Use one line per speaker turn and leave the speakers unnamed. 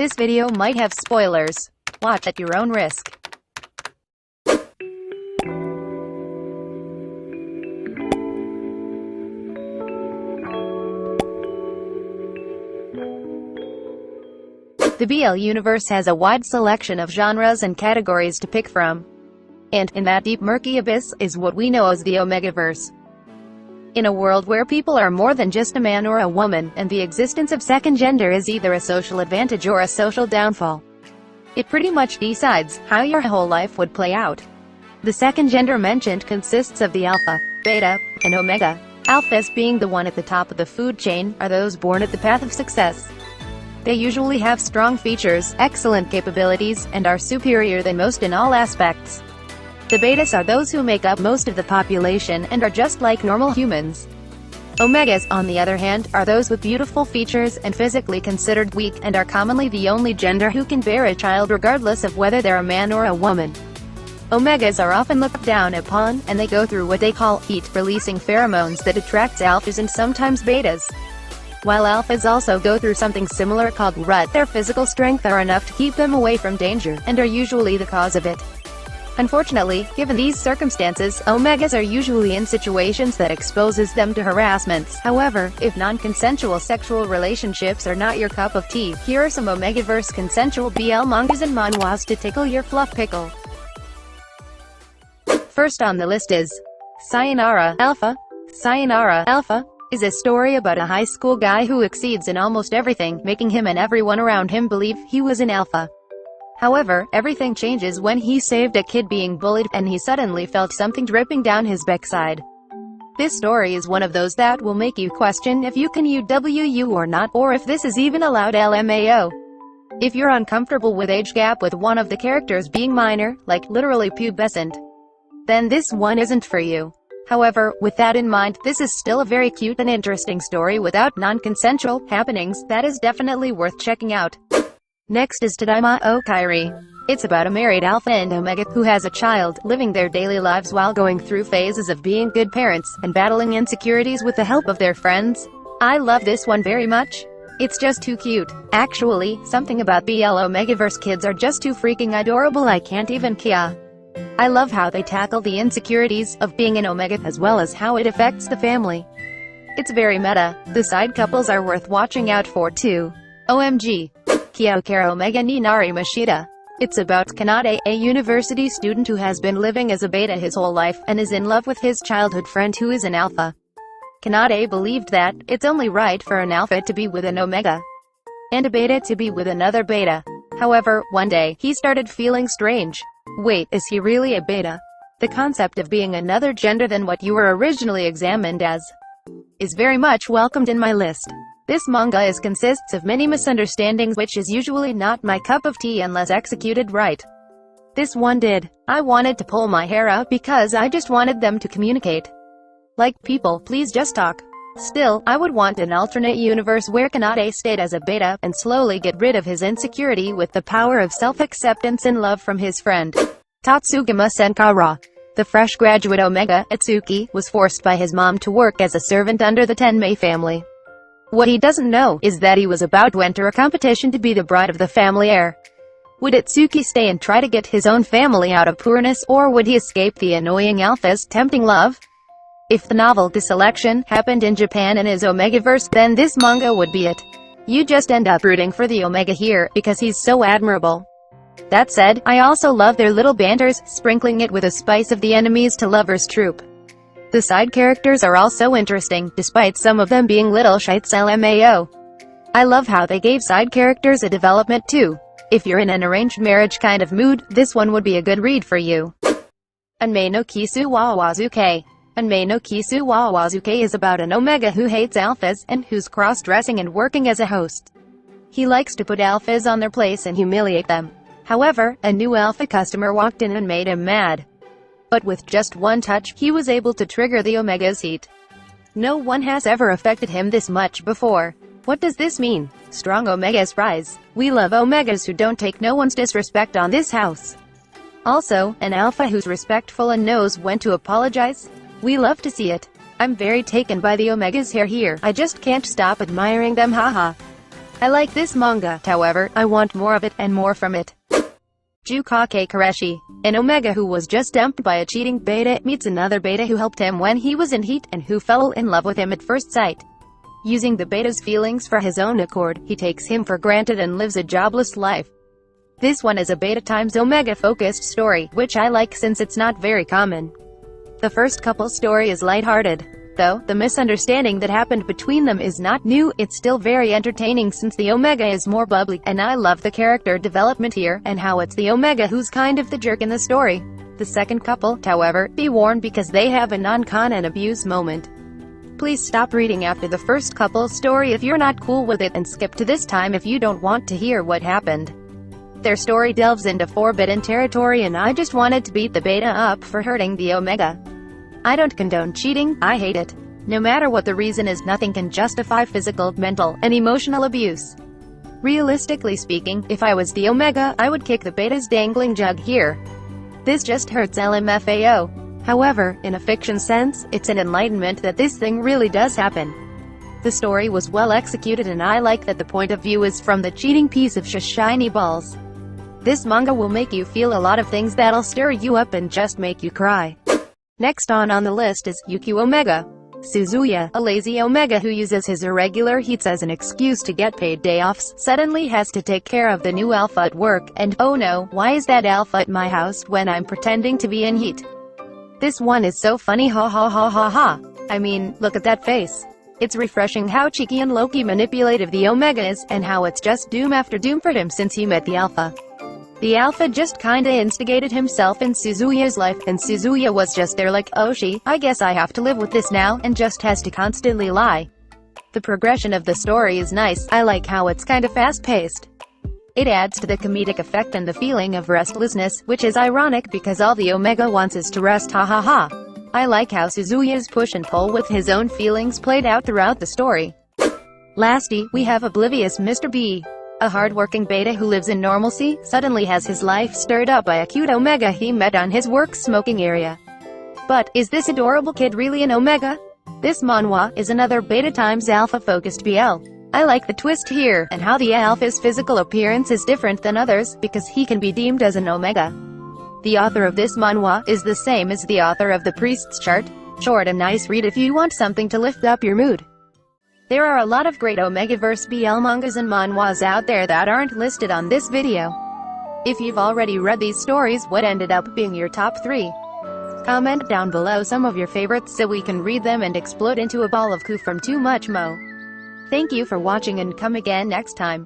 This video might have spoilers. Watch at your own risk. The BL universe has a wide selection of genres and categories to pick from. And, in that deep murky abyss, is what we know as the Omegaverse. In a world where people are more than just a man or a woman, and the existence of second gender is either a social advantage or a social downfall, it pretty much decides how your whole life would play out. The second gender mentioned consists of the Alpha, Beta, and Omega. Alphas, being the one at the top of the food chain, are those born at the path of success. They usually have strong features, excellent capabilities, and are superior than most in all aspects. The Betas are those who make up most of the population and are just like normal humans. Omegas, on the other hand, are those with beautiful features and physically considered weak, and are commonly the only gender who can bear a child regardless of whether they're a man or a woman. Omegas are often looked down upon, and they go through what they call heat-releasing pheromones that attracts alphas and sometimes betas. While alphas also go through something similar called rut, their physical strength are enough to keep them away from danger, and are usually the cause of it. Unfortunately, given these circumstances, omegas are usually in situations that exposes them to harassments. However, if non-consensual sexual relationships are not your cup of tea, here are some Omegaverse consensual BL mangas and manhwas to tickle your fluff pickle. First on the list is Sayonara Alpha. Sayonara Alpha is a story about a high school guy who exceeds in almost everything, making him and everyone around him believe he was an alpha. However, everything changes when he saved a kid being bullied, and he suddenly felt something dripping down his backside. This story is one of those that will make you question if you can UWU or not, or if this is even allowed LMAO. If you're uncomfortable with age gap with one of the characters being minor, like literally pubescent, then this one isn't for you. However, with that in mind, this is still a very cute and interesting story without non-consensual happenings that is definitely worth checking out. Next is Tadaima Okaeri. It's about a married alpha and omega who has a child, living their daily lives while going through phases of being good parents, and battling insecurities with the help of their friends. I love this one very much. It's just too cute. Actually, something about BL Omegaverse kids are just too freaking adorable, I can't even kia. I love how they tackle the insecurities of being an omega, as well as how it affects the family. It's very meta. The side couples are worth watching out for too. OMG. Kyokero Omega ni Narimashita. It's about Kanade, a university student who has been living as a beta his whole life, and is in love with his childhood friend who is an alpha. Kanade believed that it's only right for an alpha to be with an omega, and a beta to be with another beta. However, one day, he started feeling strange. Wait, is he really a beta? The concept of being another gender than what you were originally examined as is very much welcomed in my list. This manga consists of many misunderstandings, which is usually not my cup of tea unless executed right. This one did. I wanted to pull my hair out because I just wanted them to communicate. Like, people, please just talk. Still, I would want an alternate universe where Kanade stayed as a beta, and slowly get rid of his insecurity with the power of self-acceptance and love from his friend. Totsugimasen Kara. The fresh graduate Omega, Atsuki, was forced by his mom to work as a servant under the Tenmei family. What he doesn't know is that he was about to enter a competition to be the bride of the family heir. Would Atsuki stay and try to get his own family out of poorness, or would he escape the annoying alpha's tempting love? If the novel Deselection happened in Japan and is Omegaverse, then this manga would be it. You just end up rooting for the Omega here, because he's so admirable. That said, I also love their little banters, sprinkling it with a spice of the enemies to lovers trope. The side characters are also interesting, despite some of them being little shites LMAO. I love how they gave side characters a development too. If you're in an arranged marriage kind of mood, this one would be a good read for you. Unmei no Kisu wa Oazuke. Unmei no Kisu wa Oazuke is about an omega who hates alphas, and who's cross-dressing and working as a host. He likes to put alphas on their place and humiliate them. However, a new alpha customer walked in and made him mad. But with just one touch, he was able to trigger the omega's heat. No one has ever affected him this much before. What does this mean? Strong omegas rise. We love omegas who don't take no one's disrespect on this house. Also, an alpha who's respectful and knows when to apologize. We love to see it. I'm very taken by the omegas hair here. I just can't stop admiring them, haha. I like this manga, however, I want more of it, and more from it. Joukakei Kareshi, an Omega who was just dumped by a cheating beta, meets another beta who helped him when he was in heat and who fell in love with him at first sight. Using the beta's feelings for his own accord, he takes him for granted and lives a jobless life. This one is a beta times Omega focused story, which I like since it's not very common. The first couple story is lighthearted. Though the misunderstanding that happened between them is not new, it's still very entertaining since the Omega is more bubbly, and I love the character development here, and how it's the Omega who's kind of the jerk in the story. The second couple, however, be warned because they have a non-con and abuse moment. Please stop reading after the first couple story if you're not cool with it, and skip to this time if you don't want to hear what happened. Their story delves into forbidden territory and I just wanted to beat the beta up for hurting the Omega. I don't condone cheating, I hate it. No matter what the reason is, nothing can justify physical, mental, and emotional abuse. Realistically speaking, if I was the Omega, I would kick the beta's dangling jug here. This just hurts LMFAO. However, in a fiction sense, it's an enlightenment that this thing really does happen. The story was well executed and I like that the point of view is from the cheating piece of shiny balls. This manga will make you feel a lot of things that'll stir you up and just make you cry. Next on the list is Yukyuu Omega. Suzuya, a lazy Omega who uses his irregular heats as an excuse to get paid day offs, suddenly has to take care of the new Alpha at work, and oh no, why is that Alpha at my house when I'm pretending to be in heat? This one is so funny, ha ha ha ha ha. I mean, look at that face. It's refreshing how cheeky and low-key manipulative the Omega is, and how it's just doom after doom for him since he met the Alpha. The Alpha just kinda instigated himself in Suzuya's life, and Suzuya was just there like, oh I guess I have to live with this now, and just has to constantly lie. The progression of the story is nice, I like how it's kinda fast-paced. It adds to the comedic effect and the feeling of restlessness, which is ironic because all the Omega wants is to rest, ha ha ha. I like how Suzuya's push and pull with his own feelings played out throughout the story. Lastly, we have Oblivious Mr. B. A hard-working beta who lives in normalcy, suddenly has his life stirred up by a cute Omega he met on his work smoking area. But, is this adorable kid really an Omega? This manhwa is another beta times alpha-focused BL. I like the twist here, and how the Alpha's physical appearance is different than others, because he can be deemed as an Omega. The author of this manhwa is the same as the author of The Priest's Chart. Short and nice read if you want something to lift up your mood. There are a lot of great Omegaverse BL mangas and manhwas out there that aren't listed on this video. If you've already read these stories, what ended up being your top 3? Comment down below some of your favorites so we can read them and explode into a ball of goo from too much mo. Thank you for watching and come again next time.